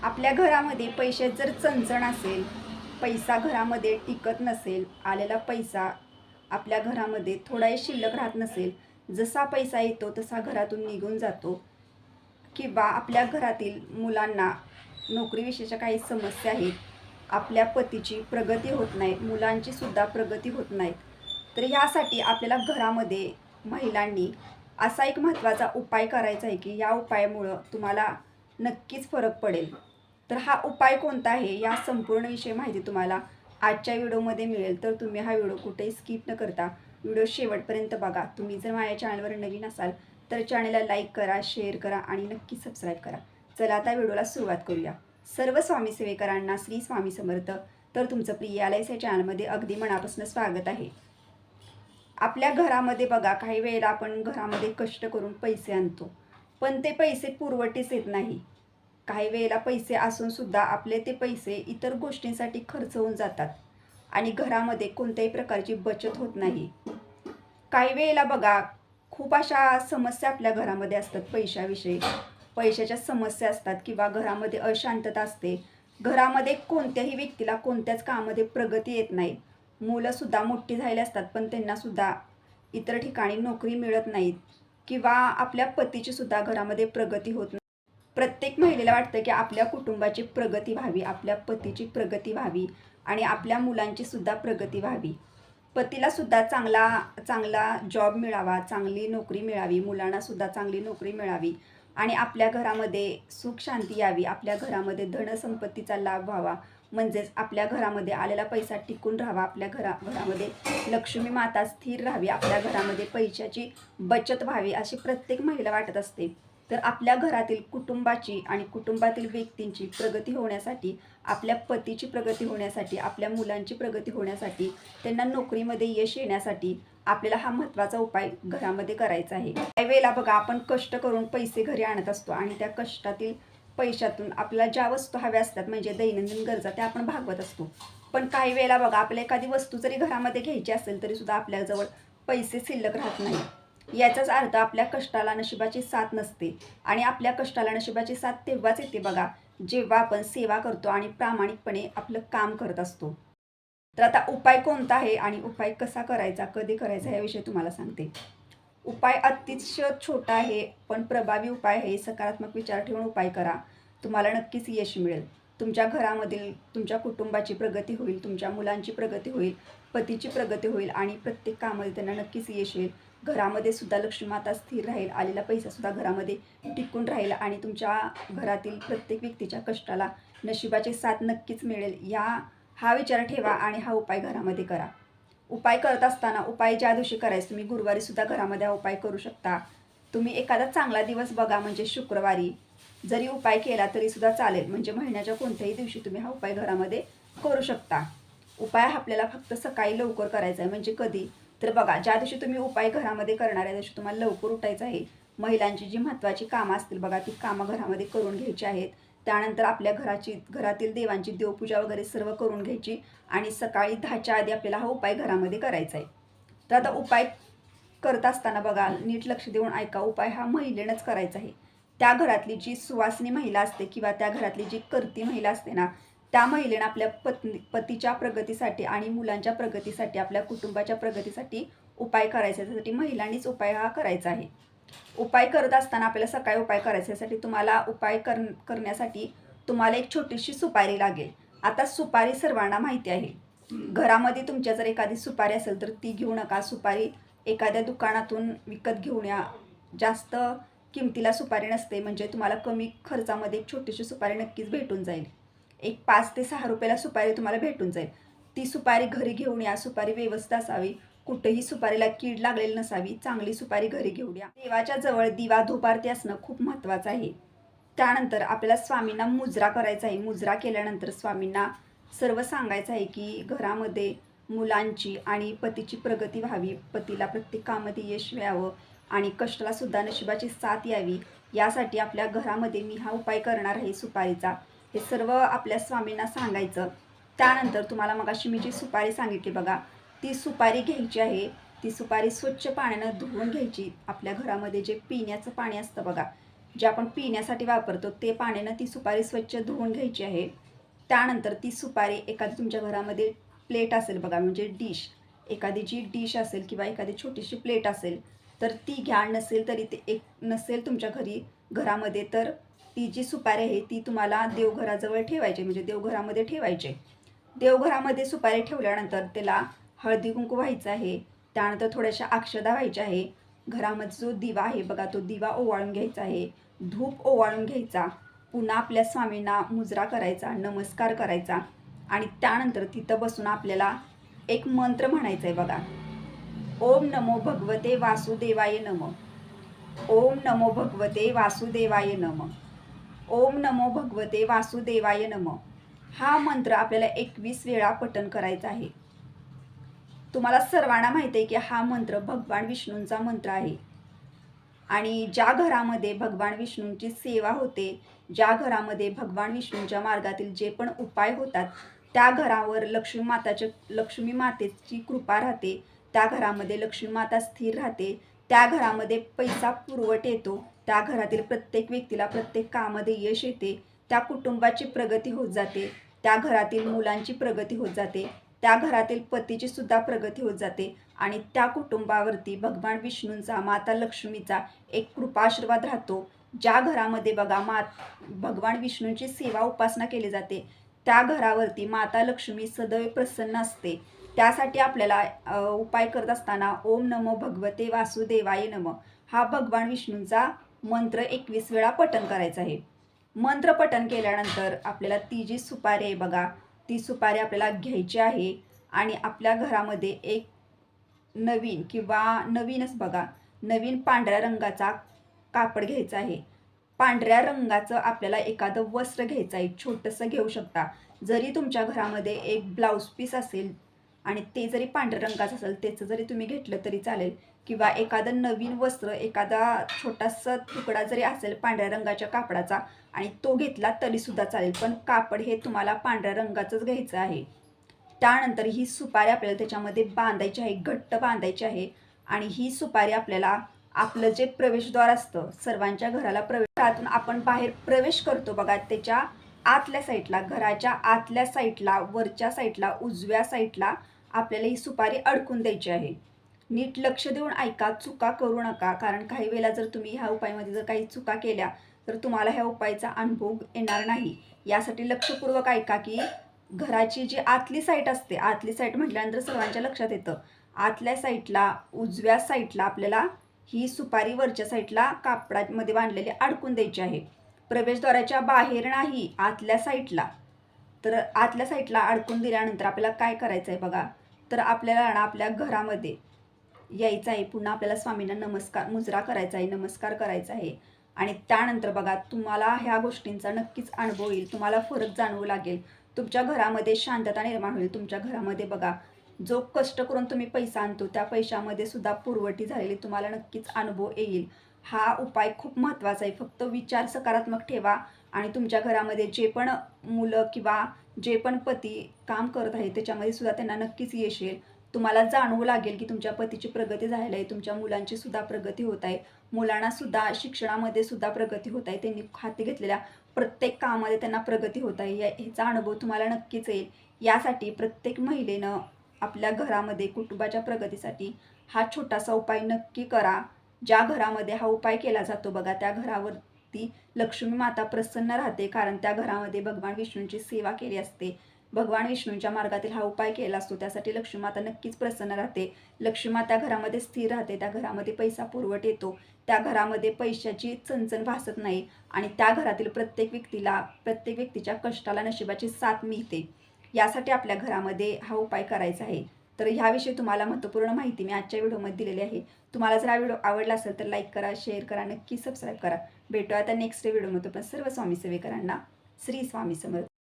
आपल्या घरामध्ये पैशात जर चणचण असेल, पैसा घरामध्ये टिकत नसेल, आलेला पैसा आपल्या घरामध्ये थोडाही शिल्लक राहत नसेल, जसा पैसा येतो तसा घरातून निघून जातो, किंवा आपल्या घरातील मुलांना नोकरीविषयीच्या काही समस्या आहेत, आपल्या पतीची प्रगती होत नाही, मुलांची सुद्धा प्रगती होत नाहीत, तर ह्यासाठी आपल्याला घरामध्ये महिलांनी असा एक महत्त्वाचा उपाय करायचा आहे की या उपायामुळं तुम्हाला नक्कीच फरक पडेल. तर हा उपाय कोणता आहे या संपूर्ण विषयी माहिती तुम्हाला आजच्या व्हिडिओमध्ये मिळेल. तर तुम्ही हा व्हिडिओ कुठेही स्किप न करता व्हिडिओ शेवटपर्यंत बघा. तुम्ही जर माझ्या चॅनलवर नवीन असाल तर चॅनलला लाईक करा, शेअर करा आणि नक्की सबस्क्राईब करा. चला आता व्हिडिओला सुरुवात करूया. सर्व स्वामी सेवेकरांना श्री स्वामी समर्थ. तर तुमचं प्रिय आलयस या चॅनलमध्ये अगदी मनापासून स्वागत आहे. आपल्या घरामध्ये बघा, काही वेळेला आपण घरामध्ये कष्ट करून पैसे आणतो, पण ते पैसे पुरवठीस येत नाही. काही वेळेला पैसे असून सुद्धा आपले ते पैसे इतर गोष्टींसाठी खर्च होऊन जातात आणि घरामध्ये कोणत्याही प्रकारची बचत होत नाही. काही वेळेला बघा, खूप अशा समस्या आपल्या घरामध्ये असतात पैशाविषयी. पैशाच्या समस्या असतात किंवा घरामध्ये अशांतता असते. घरामध्ये कोणत्याही व्यक्तीला कोणत्याच कामामध्ये प्रगती येत नाही. मुलंसुद्धा मोठी झालेली असतात, पण त्यांनासुद्धा इतर ठिकाणी नोकरी मिळत नाहीत किंवा आपल्या पतीची सुद्धा घरामध्ये प्रगती होत नाही. प्रत्येक महिलेला वाटतं की आपल्या कुटुंबाची प्रगती व्हावी, आपल्या पतीची प्रगती व्हावी आणि आपल्या मुलांची सुद्धा प्रगती व्हावी. पतीला सुद्धा चांगला चांगला जॉब मिळावा, चांगली नोकरी मिळावी, मुलांना सुद्धा चांगली नोकरी मिळावी आणि आपल्या घरामध्ये सुख शांती यावी, आपल्या घरामध्ये धनसंपत्तीचा लाभ व्हावा, म्हणजेच आपल्या घरामध्ये आलेला पैसा टिकून राहावा, आपल्या घरामध्ये लक्ष्मी माता स्थिर राहावी, आपल्या घरामध्ये पैशाची बचत व्हावी, अशी प्रत्येक महिला वाटत असते. तर आपल्या घरातील कुटुंबाची आणि कुटुंबातील व्यक्तींची प्रगती होण्यासाठी, आपल्या पतीची प्रगती होण्यासाठी, आपल्या मुलांची प्रगती होण्यासाठी, त्यांना नोकरीमध्ये यश येण्यासाठी आपल्याला हा महत्त्वाचा उपाय घरामध्ये करायचा आहे. काही वेळेला बघा, आपण कष्ट करून पैसे घरी आणत असतो आणि त्या कष्टातील पैशातून आपल्याला ज्या वस्तू हव्या असतात, म्हणजे दैनंदिन गरजा, त्या आपण भागवत असतो. पण काही वेळेला बघा, आपल्याला एखादी वस्तू जरी घरामध्ये घ्यायची असेल तरी सुद्धा आपल्याजवळ पैसे शिल्लक राहत नाही. याचाच अर्थ आपल्या कष्टाला नशिबाची साथ नसते आणि आपल्या कष्टाला नशिबाची साथ तेव्हाच येते बघा, जेव्हा आपण सेवा करतो आणि प्रामाणिकपणे आपलं काम करत असतो. तर आता उपाय कोणता आहे आणि उपाय कसा करायचा, कधी करायचा याविषयी तुम्हाला सांगते. उपाय अतिशय छोटा आहे पण प्रभावी उपाय आहे. सकारात्मक विचार ठेवून उपाय करा, तुम्हाला नक्कीच यश मिळेल. तुमच्या घरामधील तुमच्या कुटुंबाची प्रगती होईल, तुमच्या मुलांची प्रगती होईल, पतीची प्रगती होईल आणि प्रत्येक कामामध्ये त्यांना नक्कीच यश येईल. घरामध्ये सुद्धा लक्ष्मी माता स्थिर राहील, आलेला पैसासुद्धा घरामध्ये टिकून राहील आणि तुमच्या घरातील प्रत्येक व्यक्तीच्या कष्टाला नशिबाची साथ नक्कीच मिळेल. हा विचार ठेवा आणि हा उपाय घरामध्ये करा. उपाय करत असताना उपाय ज्या दिवशी करायचं, तुम्ही गुरुवारी सुद्धा घरामध्ये हा उपाय करू शकता. तुम्ही एखादा चांगला दिवस बघा, म्हणजे शुक्रवारी जरी उपाय केला तरी सुद्धा चालेल, म्हणजे महिन्याच्या कोणत्याही दिवशी तुम्ही हा उपाय घरामध्ये करू शकता. उपाय आपल्याला फक्त सकाळी लवकर करायचा आहे. म्हणजे कधी, तर बघा, ज्या दिवशी तुम्ही उपाय घरामध्ये करणार आहे त्या दिवशी तुम्हाला लवकर उठायचं आहे. महिलांची जी महत्त्वाची कामं असतील बघा, ती कामं घरामध्ये करून घ्यायची आहेत. त्यानंतर आपल्या घरातील देवांची देवपूजा वगैरे सर्व करून घ्यायची आणि सकाळी 10च्या आधी आपल्याला हा उपाय घरामध्ये करायचा आहे. तर आता उपाय करत असताना बघा, नीट लक्ष देऊन ऐका. उपाय हा महिलेनंच करायचा आहे. त्या घरातली जी सुवासिनी महिला असते किंवा त्या घरातली जी करती महिला असते ना, त्या महिलेनं आपल्या पतीच्या प्रगतीसाठी आणि मुलांच्या प्रगतीसाठी, आपल्या कुटुंबाच्या प्रगतीसाठी उपाय करायचा. त्यासाठी महिलांनीच उपाय हा करायचा आहे. उपाय करत असताना आपल्याला सकाळी उपाय करायचा. यासाठी तुम्हाला उपाय करण्यासाठी तुम्हाला एक छोटीशी सुपारी लागेल. आता सुपारी सर्वांना माहिती आहे. घरामध्ये तुमच्या जर एखादी सुपारी असेल तर ती घेऊ नका. सुपारी एखाद्या दुकानातून विकत घेऊन या. जास्त किमतीला सुपारी नसते, म्हणजे तुम्हाला कमी खर्चामध्ये एक छोटीशी सुपारी नक्कीच भेटून जाईल. एक 5 ते 6 रुपयाला सुपारी तुम्हाला भेटून जाईल. ती सुपारी घरी घेऊन या. सुपारी व्यवस्थित असावी, कुठेही सुपारीला कीड लागलेली नसावी. चांगली सुपारी घरी घेऊन या. देवाच्या जवळ दिवा धूप आरती असणं खूप महत्त्वाचं आहे. त्यानंतर आपल्याला स्वामींना मुजरा करायचा आहे. मुजरा केल्यानंतर स्वामींना सर्व सांगायचं आहे की घरामध्ये मुलांची आणि पतीची प्रगती व्हावी, पतीला प्रत्येक कामामध्ये यश मिळावं आणि कष्टाला सुद्धा नशिबाची साथ यावी, यासाठी आपल्या घरामध्ये मी हा उपाय करणार आहे सुपारीचा. हे सर्व आपल्या स्वामींना सांगायचं. त्यानंतर तुम्हाला मगाशी मी जी सुपारी सांगितली बघा, ती सुपारी घ्यायची आहे. ती सुपारी स्वच्छ पाण्यानं धुवून घ्यायची. आपल्या घरामध्ये जे पिण्याचं पाणी असतं बघा, जे आपण पिण्यासाठी वापरतो ते पाण्यानं ती सुपारी स्वच्छ धुवून घ्यायची आहे. त्यानंतर ती सुपारी एखादी तुमच्या घरामध्ये प्लेट असेल बघा, म्हणजे डिश, एखादी जी डिश असेल किंवा एखादी छोटीशी प्लेट असेल तर ती घ्या. नसेल तरी ते एक नसेल तुमच्या घरामध्ये तर ती जी सुपारी आहे ती तुम्हाला देवघराजवळ ठेवायची, म्हणजे देवघरामध्ये ठेवायचे. देवघरामध्ये सुपारी ठेवल्यानंतर त्याला हळदी कुंकू व्हायचं आहे. त्यानंतर थोड्याशा अक्षदा व्हायच्या आहे. घरामध्ये जो दिवा आहे बघा तो दिवा ओवाळून घ्यायचा आहे. धूप ओवाळून घ्यायचा. पुन्हा आपल्या स्वामींना मुजरा करायचा, नमस्कार करायचा आणि त्यानंतर तिथं बसून आपल्याला एक मंत्र म्हणायचा आहे बघा. ओम नमो भगवते वासुदेवाय नमः. ओम नमो भगवते वासुदेवाय नमः. ओम नमो भगवते वासुदेवाय नमः. हा मंत्र आपल्याला 21 वेळा पठण करायचा आहे. तुम्हाला सर्वांना माहिती आहे की हा मंत्र भगवान विष्णूंचा मंत्र आहे आणि ज्या घरामध्ये भगवान विष्णूंची सेवा होते, ज्या घरामध्ये भगवान विष्णूंच्या मार्गातील जे पण उपाय होतात त्या घरावर लक्ष्मी मातेची कृपा राहते. त्या घरामध्ये लक्ष्मी माता स्थिर राहते. त्या घरामध्ये पैसा पुरवठ येतो. त्या घरातील प्रत्येक व्यक्तीला प्रत्येक कामामध्ये यश येते. त्या कुटुंबाची प्रगती होत जाते. त्या घरातील मुलांची प्रगती होत जाते. त्या घरातील पतीची सुद्धा प्रगती होत जाते आणि त्या कुटुंबावरती भगवान विष्णूंचा, माता लक्ष्मीचा एक कृपाशीर्वाद राहतो. ज्या घरामध्ये बघा भगवान विष्णूंची सेवा उपासना केली जाते त्या घरावरती माता लक्ष्मी सदैव प्रसन्न असते. त्यासाठी आपल्याला उपाय करत असताना ओम नमो भगवते वासुदेवाय नमः हा भगवान विष्णूंचा मंत्र 21 वेळा पठण करायचा आहे. मंत्र पठण केल्यानंतर आपल्याला ती जी सुपारी आहे बघा ती सुपारी आपल्याला घ्यायची आहे आणि आपल्या घरामध्ये एक नवीन किंवा नवीनच बघा नवीन पांढऱ्या रंगाचा कापड घ्यायचा आहे. पांढऱ्या रंगाचं आपल्याला एखादं वस्त्र घ्यायचं आहे, छोटंसं घेऊ शकता. जरी तुमच्या घरामध्ये एक ब्लाऊज पीस असेल आणि ते जरी पांढऱ्या रंगाचं असेल त्याचं जरी तुम्ही घेतलं तरी चालेल किंवा एखादं नवीन वस्त्र, एखादा छोटासा तुकडा जरी असेल पांढऱ्या रंगाच्या कापडाचा आणि तो घेतला तरीसुद्धा चालेल, पण कापड हे तुम्हाला पांढऱ्या रंगाचंच घ्यायचं आहे. त्यानंतर ही सुपारी आपल्याला त्याच्यामध्ये बांधायची आहे, घट्ट बांधायची आहे आणि ही सुपारी आपल्याला आपलं जे प्रवेशद्वार असतं सर्वांच्या घराला प्रवेशातून आपण बाहेर प्रवेश करतो बघा त्याच्या आतल्या साईडला, घराच्या आतल्या साईडला, वरच्या साईडला, उजव्या साईडला आपल्याला ही सुपारी अडकून द्यायची आहे. नीट लक्ष देऊन ऐका, चुका करू नका, कारण काही वेळेला जर तुम्ही ह्या उपायामध्ये जर काही चुका केल्या तर तुम्हाला ह्या उपायाचा अनुभव येणार नाही. यासाठी लक्षपूर्वक ऐका की घराची जी आतली साईड असते, आतली साईड म्हटल्यानंतर सर्वांच्या लक्षात येतं, आतल्या साईडला उजव्या साईडला आपल्याला ही सुपारी वरच्या साईडला कापडामध्ये बांधलेली अडकून द्यायची आहे. प्रवेशद्वाराच्या बाहेर नाही, आतल्या साईडला. तर आतल्या साईडला अडकून दिल्यानंतर आपल्याला काय करायचं आहे बघा, तर आपल्याला ना आपल्या घरामध्ये यायचं आहे. पुन्हा आपल्याला स्वामींना मुजरा करायचा आहे, नमस्कार करायचा आहे आणि त्यानंतर बघा तुम्हाला ह्या गोष्टींचा नक्कीच अनुभव येईल. तुम्हाला फरक जाणवू लागेल. तुमच्या घरामध्ये शांतता निर्माण होईल. तुमच्या घरामध्ये बघा जो कष्ट करून तुम्ही पैसा आणतो त्या पैशामध्ये सुद्धा पुरवठी झालेली तुम्हाला नक्कीच अनुभव येईल. हा उपाय खूप महत्त्वाचा आहे. फक्त विचार सकारात्मक ठेवा आणि तुमच्या घरामध्ये जे पण मुलं किंवा जे पण पती काम करत आहे त्याच्यामध्ये सुद्धा त्यांना नक्कीच यश येईल. तुम्हाला जाणवू लागेल की तुमच्या पतीची प्रगती झालेली आहे, तुमच्या मुलांची सुद्धा प्रगती होत आहे, मुलांना सुद्धा शिक्षणामध्ये सुद्धा प्रगती होत आहे, त्यांनी हाती घेतलेल्या प्रत्येक कामामध्ये त्यांना प्रगती होत आहे. ह्याचा अनुभव तुम्हाला नक्कीच येईल. यासाठी प्रत्येक महिलेनं आपल्या घरामध्ये कुटुंबाच्या प्रगतीसाठी हा छोटासा उपाय नक्की करा. ज्या घरामध्ये हा उपाय केला जातो बघा त्या घरावरती लक्ष्मी माता प्रसन्न राहते, कारण त्या घरामध्ये भगवान विष्णूंची सेवा केली असते. भगवान विष्णूंच्या मार्गातील हा उपाय केला असतो, त्यासाठी लक्ष्मी माता नक्कीच प्रसन्न राहते. लक्ष्मी माता घरामध्ये स्थिर राहते, त्या घरामध्ये पैसा पुरवठ येतो, त्या घरामध्ये पैशाची चणचण भासत नाही आणि त्या घरातील प्रत्येक व्यक्तीच्या कष्टाला नशिबाची साथ मिळते. यासाठी आपल्या घरामध्ये हा उपाय करायचा आहे. तर ह्याविषयी तुम्हाला महत्त्वपूर्ण माहिती मी आजच्या व्हिडिओमध्ये दिलेली आहे. तुम्हाला जर हा व्हिडिओ आवडला असेल तर लाईक करा, शेअर करा, नक्की सबस्क्राईब करा. भेटूया आता नेक्स्ट व्हिडिओमध्ये. पण सर्व स्वामी सेवेकरांना श्री स्वामी समर्थ.